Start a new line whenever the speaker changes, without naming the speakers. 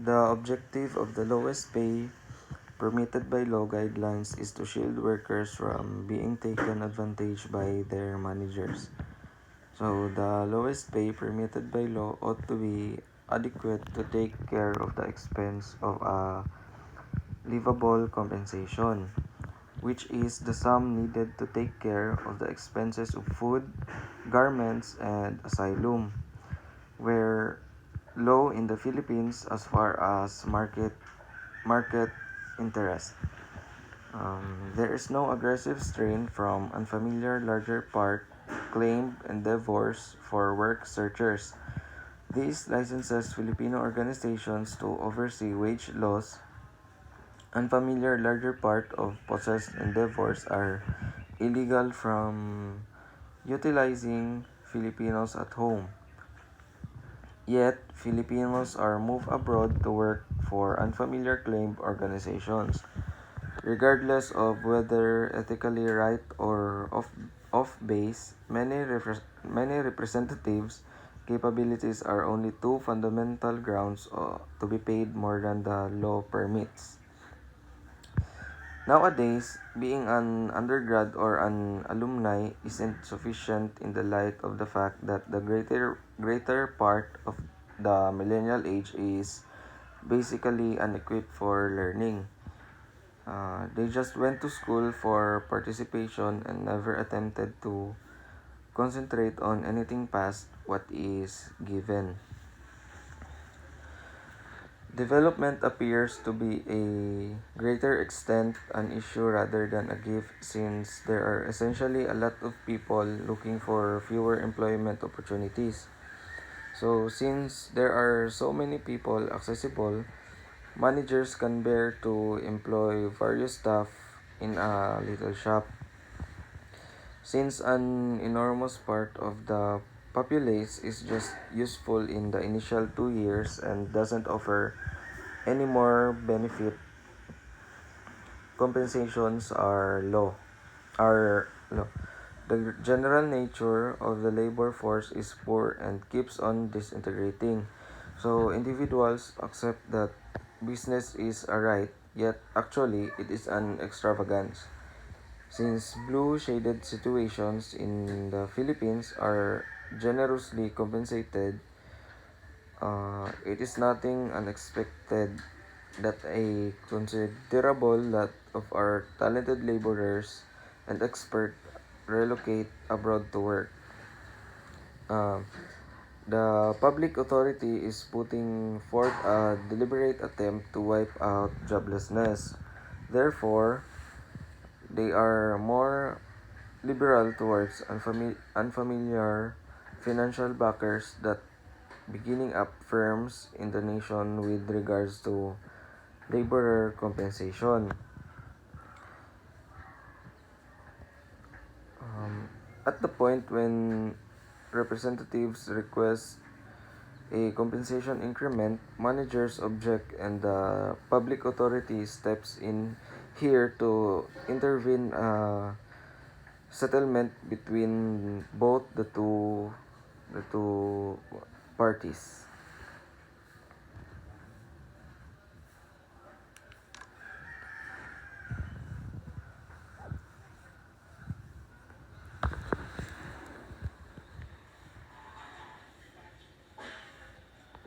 The objective of the lowest pay permitted by law guidelines is to shield workers from being taken advantage by their managers. So the lowest pay permitted by law ought to be adequate to take care of the expense of a livable compensation, which is the sum needed to take care of the expenses of food, garments, and asylum, where low in the Philippines as far as market interest. There is no aggressive strain from unfamiliar larger part claimed endeavors for work searchers. These licenses Filipino organizations to oversee wage laws. Unfamiliar larger part of possessed endeavors are illegal from utilizing Filipinos at home. Yet, Filipinos are moved abroad to work for unfamiliar claimed organizations. Regardless of whether ethically right or off base, many representatives' capabilities are only two fundamental grounds to be paid more than the law permits. Nowadays, being an undergrad or an alumni isn't sufficient in the light of the fact that the greater part of the millennial age is basically unequipped for learning. They just went to school for participation and never attempted to concentrate on anything past what is given. Development appears to be a greater extent an issue rather than a gift, since there are essentially a lot of people looking for fewer employment opportunities. So since there are so many people accessible, managers can bear to employ various staff in a little shop. Since an enormous part of the populace is just useful in the initial 2 years and doesn't offer any more benefit, compensations are low. The general nature of the labor force is poor and keeps on disintegrating. So individuals accept that business is a right, yet actually it is an extravagance. Since blue shaded situations in the Philippines are generously compensated, it is nothing unexpected that a considerable lot of our talented laborers and experts relocate abroad to work. Uh, the public authority is putting forth a deliberate attempt to wipe out joblessness. Therefore, they are more liberal towards unfamiliar financial backers that beginning up firms in the nation with regards to laborer compensation. Um, at the point when representatives request a compensation increment, managers object, and the public authority steps in here to intervene settlement between both the two parties.